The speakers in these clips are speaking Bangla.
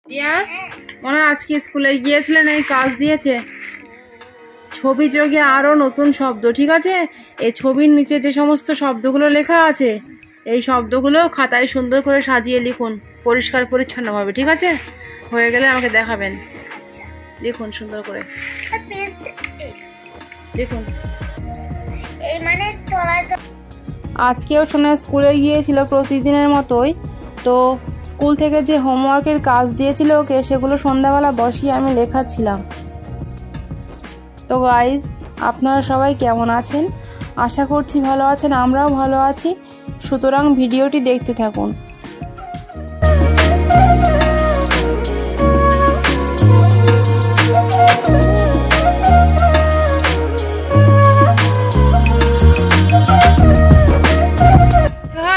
রিয়া মনে আজকে স্কুলে গিয়েছিলেন, এই কাজ দিয়েছে ছবি যোগে আরো নতুন শব্দ। ঠিক আছে, এই ছবির নিচে যে সমস্ত শব্দগুলো লেখা আছে এই শব্দগুলো খাতায় সুন্দর করে সাজিয়ে লিখুন পরিষ্কার পরিচ্ছন্নভাবে। ঠিক আছে, হয়ে গেলে আমাকে দেখাবেন। লিখুন সুন্দর করে লিখুন। আজকেও শোনা স্কুলে গিয়েছিল প্রতিদিনের মতোই। তো স্কুল থেকে যে হোমওয়ার্কের কাজ দিয়েছিল ওকে, সেগুলো সন্ধ্যাবেলা বসিয়ে আমি লেখাচ্ছিলাম। তো গাইজ, আপনারা সবাই কেমন আছেন? আশা করছি ভালো আছেন, আমরাও ভালো আছি। সুতরাং ভিডিওটি দেখতে থাকুন।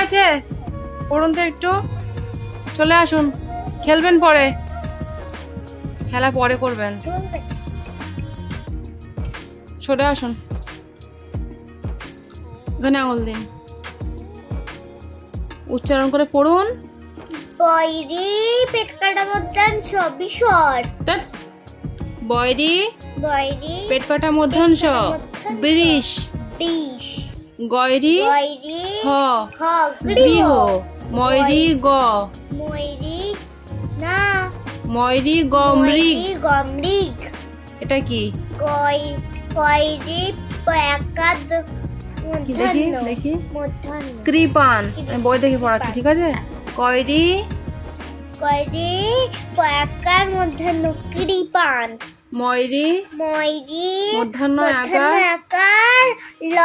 আছে পড়ুন তো, একটু চলে আসুন। খেলবেন পরে, খেলা পরে করবেন। সরে আসুন, এখানে আঙুল দিন, উচ্চারণ করে পড়ুন। বয়রি পেট কাটা মধ্যাহ্ন বিসর। বয়রি বয়রি পেট কাটা মধ্যাংশ বিরিশ। বিষ গয়রি বয়রি হ হ গৃহ। ময়রি গ ময়রি না ময়রি গ মৃগ। গমৃগ। এটা কি? কয়রি একাদ দেখি দেখি মধ্যাহ্ন কৃপান। বই দেখে পড়াচ্ছি। ঠিক আছে, কয়রি কয়রি একার মধ্যাহ্ন কৃপান। ময়রি ময়রি মধ্যাহ্ন আকার ল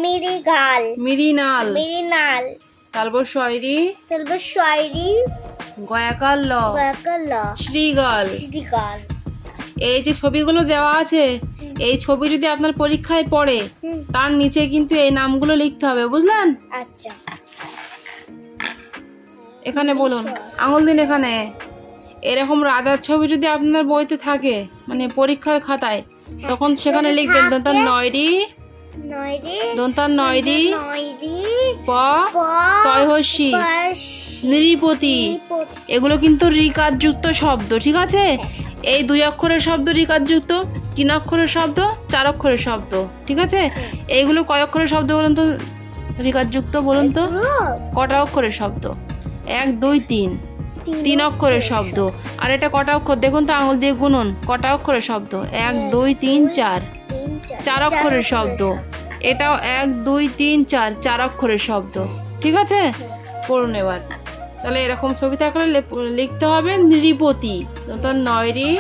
মিরিগাল। মিরিনাল। মিরিনাল। তারপর শয়রি তারপর শয়রি গয়াকাল ল গয়াকাল ল শ্রীগাল। শ্রীগাল। এই যে ছবিগুলো দেওয়া আছে, এই ছবি যদি আপনার পরীক্ষায় পড়ে তার নিচে কিন্তু এই নামগুলো লিখতে হবে, বুঝলেন? আচ্ছা, এখানে বলুন, আঙুল দিন এখানে। এরকম রাজার ছবি যদি আপনার বইতে থাকে, মানে পরীক্ষার খাতায়, তখন সেখানে লিখবেন দন্তান নয়রি দন্তান নয়রি প তয়হসি নৃপতি। এগুলো কিন্তু ঋকারযুক্ত শব্দ। ঠিক আছে, এই 2 অক্ষরের শব্দ ঋকারযুক্ত, 3 অক্ষরের শব্দ, 4 অক্ষরের শব্দ। ঠিক আছে, এইগুলো কয় অক্ষরের শব্দ বলুন তো? ঋকারযুক্ত বলুন তো, কটা অক্ষরের শব্দ? 1 2 3 3 অক্ষরের শব্দ। আর এটা কটা অক্ষর দেখুন তো, আঙুল দিয়ে গুনুন, কটা অক্ষরের শব্দ? 1 2 3 4 4 অক্ষরের শব্দ। এটাও 1 2 3 4 4 অক্ষরের শব্দ। ঠিক আছে, পড়ুন এবার। তাহলে এরকম ছবি থাকলে লিখতে হবে নৃপতি দন্তান নয়রি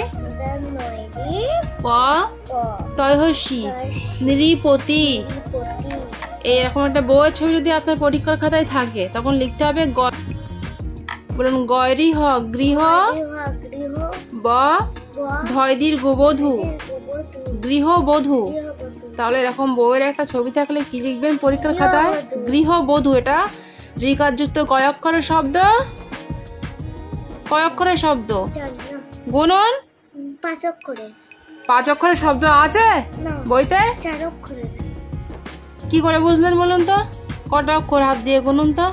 প তয়হসি নৃপতি। এইরকম একটা বইয়ের ছবি যদি আপনার পরীক্ষার খাতায় থাকে তখন লিখতে হবে বলুন গয়রি হ গৃহ ব ধয়দির গোবধূ গৃহবধূ। তাহলে এরকম বইয়ের একটা ছবি থাকলে কি লিখবেন পরীক্ষার খাতায়? গৃহবধূ। এটা ঋকারযুক্ত কয় অক্ষরের শব্দ? কয় অক্ষরের শব্দ গুনুন? 5 অক্ষরের। 5 অক্ষরের শব্দ আছে বইতে? 4 অক্ষরের। কি করে বুঝলেন বলুন তো? কটা অক্ষর হাত দিয়ে গুনুন তো?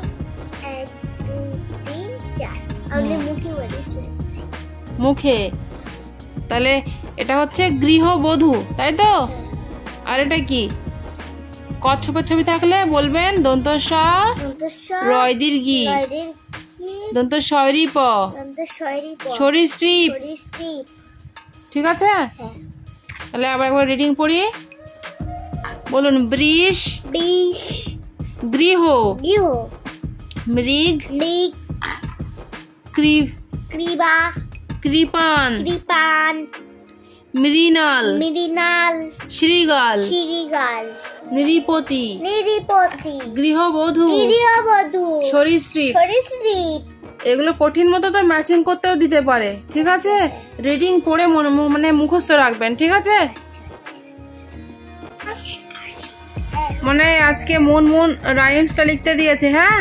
1 2 3 4। আমি মুখে বলেছি। মুখে। তাহলে এটা হচ্ছে গৃহবধূ, তাই তো? আর এটা কি? কচ্ছপের ছবি থাকলে বলবেন দন্ত স রয় দীর্ঘি দন্ত শয়রি প সরীসৃপ। ঠিক আছে, তাহলে আবার একবার রিডিং পড়ি। বলুন বৃষ গৃহ মৃগ কৃপান মৃণাল শ্রীগাল নৃপতি গৃহবধূ সরীসৃপ। এগুলো কঠিন মতো তো ম্যাচিং করতেও দিতে পারে। ঠিক আছে, রিডিং পড়ে মানে মুখস্থ রাখবেন। ঠিক আছে, মানে আজকে মন রাইমসটা লিখতে দিয়েছে। হ্যাঁ,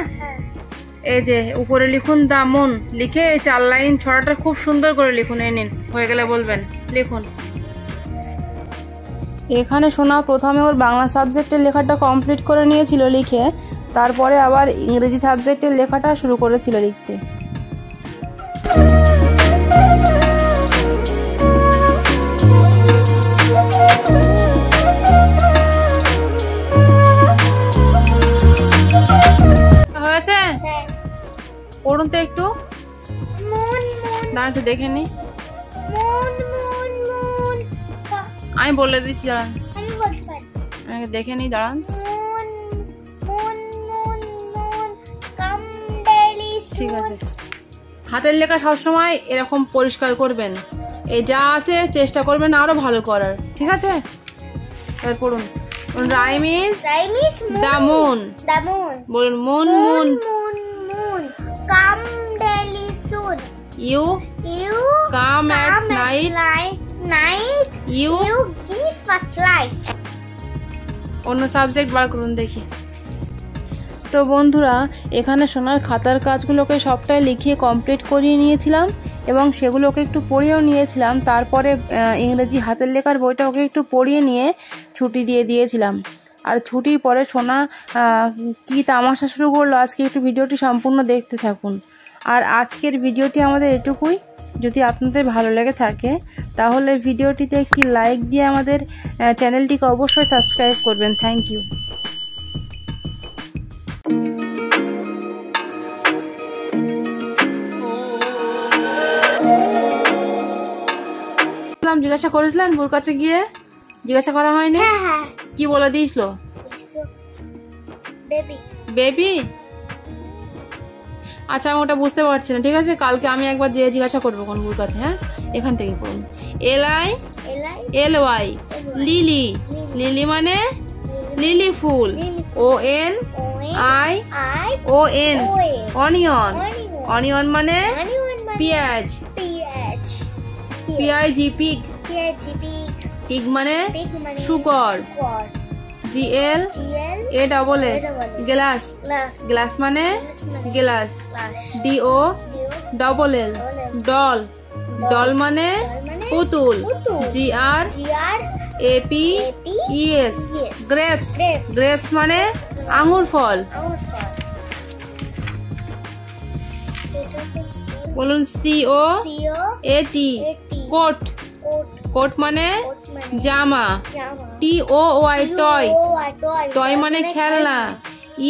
এই যে উপরে লিখুন দা মন, লিখে এই 4 লাইন ছড়াটা খুব সুন্দর করে লিখুন। এই নিন, হয়ে গেলে বলবেন। লিখুন। এখানে শোনা প্রথমে ওর বাংলা সাবজেক্টের লেখাটা কমপ্লিট করে নিয়েছিল লিখে, তারপরে আবার ইংরেজি সাবজেক্টের লেখাটা শুরু করেছিল লিখতে। দাঁড়ান একটু দেখে নি। মুন মুন মুন আমি বলে দিচ্ছি, দাঁড়ান আমি বলতে পারি। আমাকে দেখে নি, দাঁড়ান। Moon moon moon moon come daily ঠিক আছে, হাতের লেখা সবসময় এরকম পরিষ্কার করবেন। এই যা আছে চেষ্টা করবেন আরো ভালো করার, ঠিক আছে? এবার পড়ুন। Rhyme is the moon. The moon বলুন moon moon. Moon moon come daily soon you you come at night night you you give us light. অন্য সাবজেক্ট বার করুন দেখি। তো বন্ধুরা, এখানে সোনার খাতার কাজগুলোকে সবটাই লিখিয়ে কমপ্লিট করিয়ে নিয়েছিলাম এবং সেগুলোকে একটু পড়িয়েও নিয়েছিলাম। তারপরে ইংরেজি হাতের লেখার বইটা ওকে একটু পড়িয়ে নিয়ে ছুটি দিয়ে দিয়েছিলাম। আর ছুটির পরে সোনা কি তামাশা শুরু করলো আজকে, একটু ভিডিওটি সম্পূর্ণ দেখতে থাকুন। আর আজকের ভিডিওটি আমাদের এটুকুই। যদি আপনাদের ভালো লেগে থাকে তাহলে ভিডিওটিতে একটি লাইক দিয়ে আমাদের চ্যানেলটিকে অবশ্যই সাবস্ক্রাইব করবেন। Thank you. জিজ্ঞাসা করেছিলেন বুর কাছে গিয়ে? জিজ্ঞাসা করা হয়নি? হ্যাঁ কি বলে দিয়েছিল? Baby baby. আচ্ছা, আমি ওটা বুঝতে পারছি না, ঠিক আছে? কালকে আমি একবার যেয়ে জিজ্ঞাসা করবো কোন বুর কাছে। হ্যাঁ, এখান থেকে পড়ুন। LILY lily. লিলি মানে লিলি ফুল। ONION onion. অনিয়ন মানে পেঁয়াজ। PIG pig. পিগ মানে শুকর। GLASS glass. গ্লাস মানে গ্লাস। DOLL doll. ডল মানে পুতুল। GRAPES grapes. গ্রেপস মানে আঙ্গুর ফল। বলুন COAT কোট। কোট মানে জামা। TOY toy. টয় মানে খেলনা।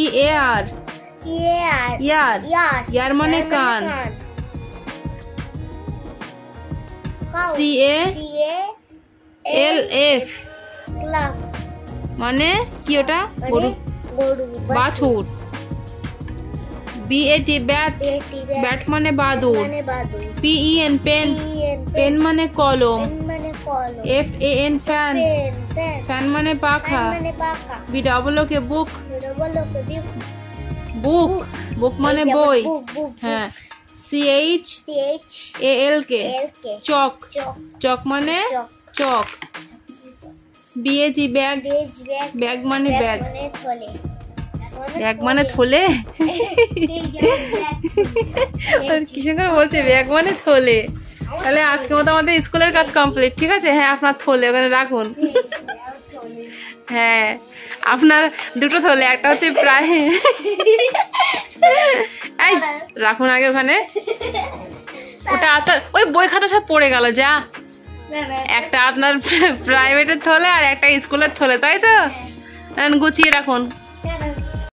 EAR ইয়ার। ইয়ার মানে কান। CALF মানে কি ওটা? গরু। বাছুর। BAT bat. ব্যাট মানে বাদুর। PEN pen. পেন মানে কলম। FAN fan. ফ্যান মানে পাখা। BOOK বুক। বুক। বুক মানে বই। হ্যাঁ। CHALK চক। চক মানে চক। BAG bag. ব্যাগ মানে ব্যাগ। ব্যাগ মানে থলে। কিসে করে বলছে ব্যাগ মানে থলে। তাহলে আজকে মতো আমাদের স্কুলের কাজ কমপ্লিট, ঠিক আছে? হ্যাঁ, আপনার থলে ওখানে রাখুন। হ্যাঁ, আপনার দুটো থলে, একটা হচ্ছে প্রায় এই রাখুন আগে ওখানে। ওটা আপনার ওই বই খাতা সব পড়ে গেল যা। একটা আপনার প্রাইভেটের থলে আর একটা স্কুলের থলে, তাই তো? গুছিয়ে রাখুন।